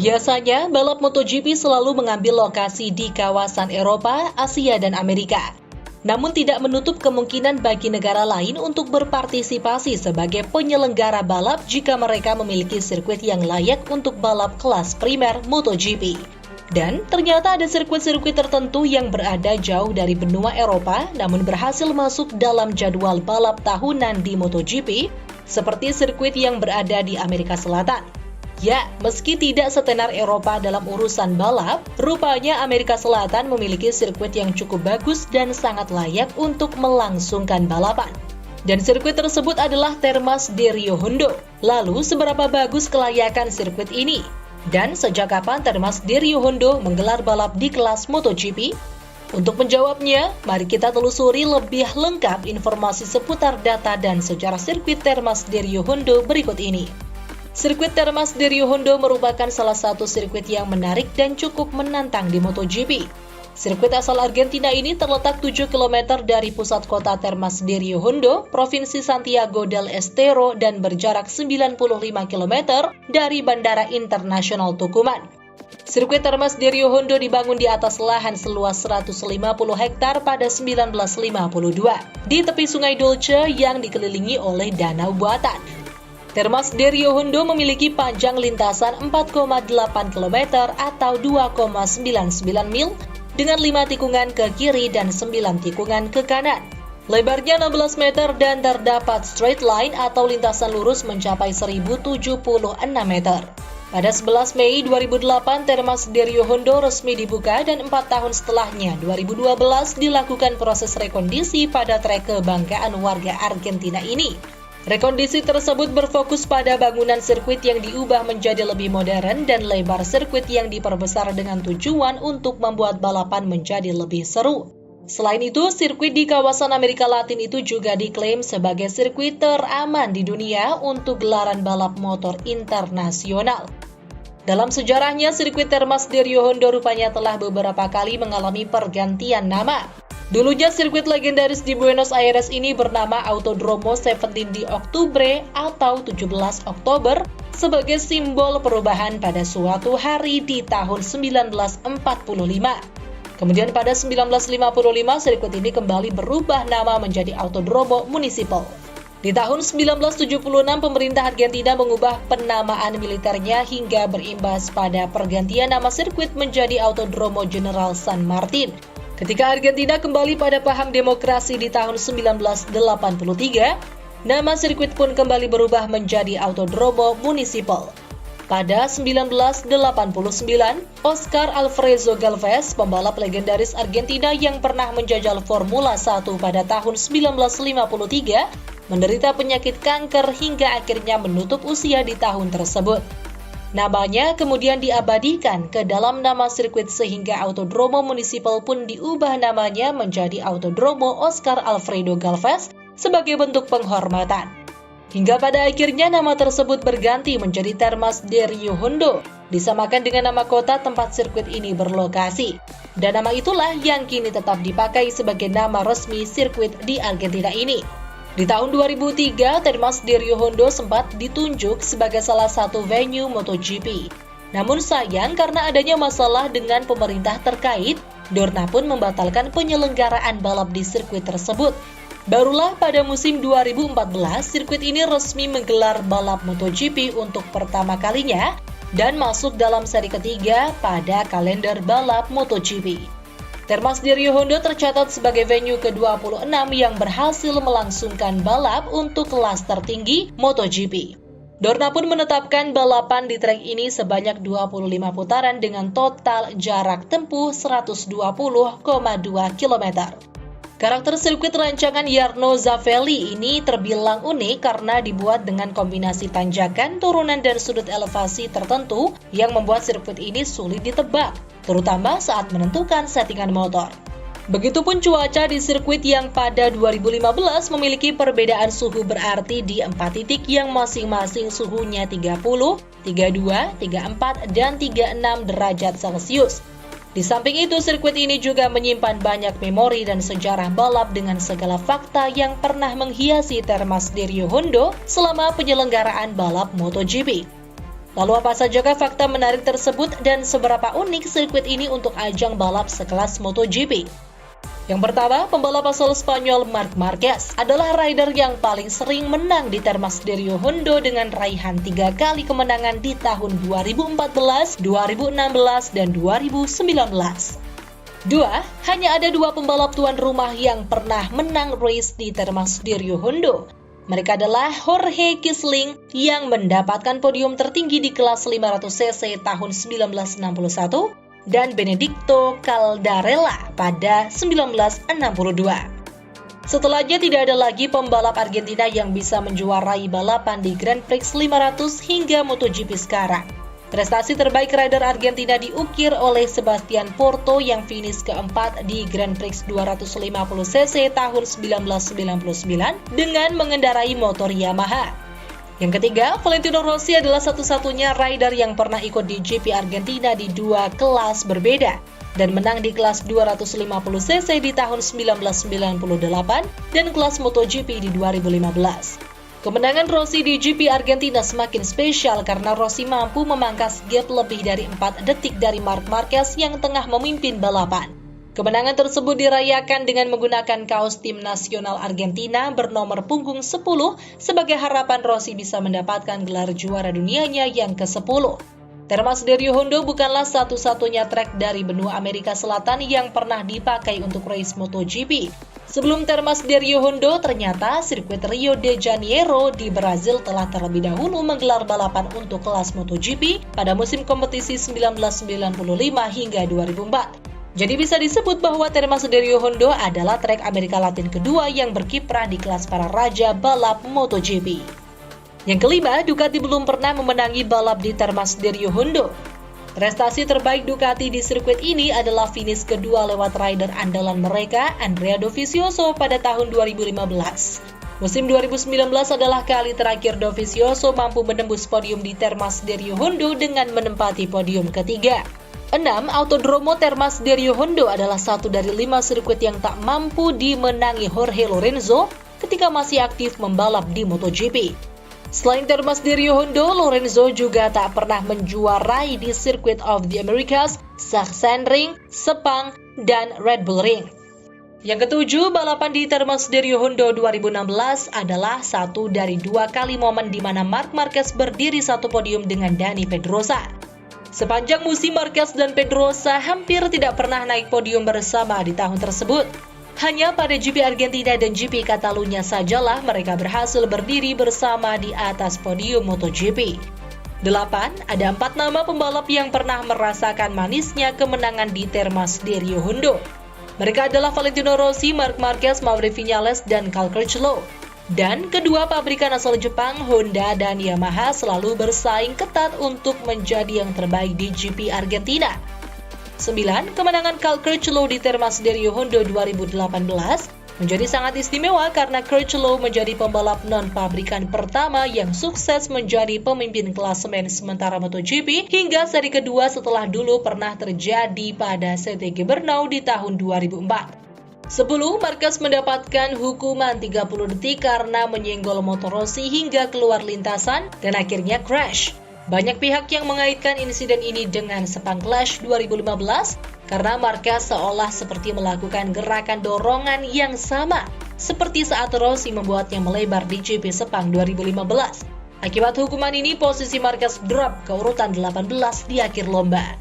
Biasanya, balap MotoGP selalu mengambil lokasi di kawasan Eropa, Asia, dan Amerika. Namun tidak menutup kemungkinan bagi negara lain untuk berpartisipasi sebagai penyelenggara balap jika mereka memiliki sirkuit yang layak untuk balap kelas primer MotoGP. Dan ternyata ada sirkuit-sirkuit tertentu yang berada jauh dari benua Eropa namun berhasil masuk dalam jadwal balap tahunan di MotoGP, seperti sirkuit yang berada di Amerika Selatan. Ya, meski tidak setenar Eropa dalam urusan balap, rupanya Amerika Selatan memiliki sirkuit yang cukup bagus dan sangat layak untuk melangsungkan balapan. Dan sirkuit tersebut adalah Termas de Rio Hondo. Lalu, seberapa bagus kelayakan sirkuit ini? Dan sejak kapan Termas de Rio Hondo menggelar balap di kelas MotoGP? Untuk menjawabnya, mari kita telusuri lebih lengkap informasi seputar data dan sejarah sirkuit Termas de Rio Hondo berikut ini. Sirkuit Termas de Rio Hondo merupakan salah satu sirkuit yang menarik dan cukup menantang di MotoGP. Sirkuit asal Argentina ini terletak 7 km dari pusat kota Termas de Rio Hondo, Provinsi Santiago del Estero, dan berjarak 95 km dari Bandara Internasional Tucuman. Sirkuit Termas de Rio Hondo dibangun di atas lahan seluas 150 hektar pada 1952, di tepi Sungai Dolce yang dikelilingi oleh danau buatan. Termas de Rio Hondo memiliki panjang lintasan 4,8 km atau 2,99 mil dengan 5 tikungan ke kiri dan 9 tikungan ke kanan. Lebarnya 16 meter dan terdapat straight line atau lintasan lurus mencapai 1076 meter. Pada 11 Mei 2008, Termas de Rio Hondo resmi dibuka dan 4 tahun setelahnya, 2012, dilakukan proses rekondisi pada trek kebanggaan warga Argentina ini. Rekondisi tersebut berfokus pada bangunan sirkuit yang diubah menjadi lebih modern dan lebar sirkuit yang diperbesar dengan tujuan untuk membuat balapan menjadi lebih seru. Selain itu, sirkuit di kawasan Amerika Latin itu juga diklaim sebagai sirkuit teraman di dunia untuk gelaran balap motor internasional. Dalam sejarahnya, sirkuit Termas de Rio Hondo rupanya telah beberapa kali mengalami pergantian nama. Dulunya sirkuit legendaris di Buenos Aires ini bernama Autodromo 17 de Octubre atau 17 Oktober sebagai simbol perubahan pada suatu hari di tahun 1945. Kemudian pada 1955 sirkuit ini kembali berubah nama menjadi Autodromo Municipal. Di tahun 1976 pemerintah Argentina mengubah penamaan militernya hingga berimbas pada pergantian nama sirkuit menjadi Autodromo General San Martin. Ketika Argentina kembali pada paham demokrasi di tahun 1983, nama sirkuit pun kembali berubah menjadi Autodromo Municipal. Pada 1989, Oscar Alfredo Galvez, pembalap legendaris Argentina yang pernah menjajal Formula 1 pada tahun 1953, menderita penyakit kanker hingga akhirnya menutup usia di tahun tersebut. Namanya kemudian diabadikan ke dalam nama sirkuit sehingga Autodromo Municipal pun diubah namanya menjadi Autodromo Oscar Alfredo Galvez sebagai bentuk penghormatan. Hingga pada akhirnya nama tersebut berganti menjadi Termas de Rio Hondo, disamakan dengan nama kota tempat sirkuit ini berlokasi. Dan nama itulah yang kini tetap dipakai sebagai nama resmi sirkuit di Argentina ini. Di tahun 2003, Termas de Rio Hondo sempat ditunjuk sebagai salah satu venue MotoGP. Namun sayang karena adanya masalah dengan pemerintah terkait, Dorna pun membatalkan penyelenggaraan balap di sirkuit tersebut. Barulah pada musim 2014, sirkuit ini resmi menggelar balap MotoGP untuk pertama kalinya dan masuk dalam seri ketiga pada kalender balap MotoGP. Termas de Rio Hondo tercatat sebagai venue ke-26 yang berhasil melangsungkan balap untuk kelas tertinggi MotoGP. Dorna pun menetapkan balapan di trek ini sebanyak 25 putaran dengan total jarak tempuh 120,2 km. Karakter sirkuit rancangan Jarno Zavelli ini terbilang unik karena dibuat dengan kombinasi tanjakan, turunan, dan sudut elevasi tertentu yang membuat sirkuit ini sulit ditebak, terutama saat menentukan settingan motor. Begitupun cuaca di sirkuit yang pada 2015 memiliki perbedaan suhu berarti di 4 titik yang masing-masing suhunya 30, 32, 34, dan 36 derajat Celcius. Di samping itu, sirkuit ini juga menyimpan banyak memori dan sejarah balap dengan segala fakta yang pernah menghiasi Termas de Rio Hondo selama penyelenggaraan balap MotoGP. Lalu apa sajakah fakta menarik tersebut dan seberapa unik sirkuit ini untuk ajang balap sekelas MotoGP? Yang pertama, pembalap asal Spanyol Marc Marquez adalah rider yang paling sering menang di Termas de Rio Hondo dengan raihan 3 kali kemenangan di tahun 2014, 2016, dan 2019. Dua, hanya ada 2 pembalap tuan rumah yang pernah menang race di Termas de Rio Hondo. Mereka adalah Jorge Kisling yang mendapatkan podium tertinggi di kelas 500cc tahun 1961 dan Benedicto Caldarella pada 1962. Setelahnya tidak ada lagi pembalap Argentina yang bisa menjuarai balapan di Grand Prix 500 hingga MotoGP sekarang. Prestasi terbaik rider Argentina diukir oleh Sebastian Porto yang finish keempat di Grand Prix 250cc tahun 1999 dengan mengendarai motor Yamaha. Yang ketiga, Valentino Rossi adalah satu-satunya rider yang pernah ikut di GP Argentina di 2 kelas berbeda dan menang di kelas 250cc di tahun 1998 dan kelas MotoGP di 2015. Kemenangan Rossi di GP Argentina semakin spesial karena Rossi mampu memangkas gap lebih dari 4 detik dari Marc Marquez yang tengah memimpin balapan. Kemenangan tersebut dirayakan dengan menggunakan kaos tim nasional Argentina bernomor punggung 10 sebagai harapan Rossi bisa mendapatkan gelar juara dunianya yang ke-10. Termas de Rio Hondo bukanlah satu-satunya trek dari benua Amerika Selatan yang pernah dipakai untuk race MotoGP. Sebelum Termas de Rio Hondo, ternyata sirkuit Rio de Janeiro di Brazil telah terlebih dahulu menggelar balapan untuk kelas MotoGP pada musim kompetisi 1995 hingga 2004. Jadi bisa disebut bahwa Termas de Rio Hondo adalah trek Amerika Latin kedua yang berkiprah di kelas para raja balap MotoGP. Yang kelima, Ducati belum pernah memenangi balap di Termas de Rio Hondo. Prestasi terbaik Ducati di sirkuit ini adalah finish kedua lewat rider andalan mereka, Andrea Dovizioso pada tahun 2015. Musim 2019 adalah kali terakhir Dovizioso mampu menembus podium di Termas de Rio Hondo dengan menempati podium ketiga. 6. Autodromo Termas de Rio Hondo adalah satu dari 5 sirkuit yang tak mampu dimenangi Jorge Lorenzo ketika masih aktif membalap di MotoGP. Selain Termas de Rio Hondo, Lorenzo juga tak pernah menjuarai di Circuit of the Americas, Sachsenring, Sepang, dan Red Bull Ring. Yang ketujuh, balapan di Termas de Rio Hondo 2016 adalah satu dari 2 kali momen di mana Marc Marquez berdiri satu podium dengan Dani Pedrosa. Sepanjang musim, Marquez dan Pedrosa hampir tidak pernah naik podium bersama di tahun tersebut. Hanya pada GP Argentina dan GP Catalunya sajalah mereka berhasil berdiri bersama di atas podium MotoGP. 8. Ada 4 nama pembalap yang pernah merasakan manisnya kemenangan di Termas de Rio Hondo. Mereka adalah Valentino Rossi, Marc Marquez, Maverick Viñales, dan Cal Crutchlow. Dan kedua pabrikan asal Jepang, Honda dan Yamaha selalu bersaing ketat untuk menjadi yang terbaik di GP Argentina. 9. Kemenangan Cal Crutchlow di Termas de Rio Hondo 2018 menjadi sangat istimewa karena Crutchlow menjadi pembalap non-pabrikan pertama yang sukses menjadi pemimpin klasemen sementara MotoGP hingga seri kedua setelah dulu pernah terjadi pada CTG Brno di tahun 2004. 10. Marquez mendapatkan hukuman 30 detik karena menyenggol motor Rossi hingga keluar lintasan dan akhirnya crash. Banyak pihak yang mengaitkan insiden ini dengan Sepang Clash 2015 karena Marquez seolah seperti melakukan gerakan dorongan yang sama seperti saat Rossi membuatnya melebar di GP Sepang 2015. Akibat hukuman ini, posisi Marquez drop ke urutan 18 di akhir lomba.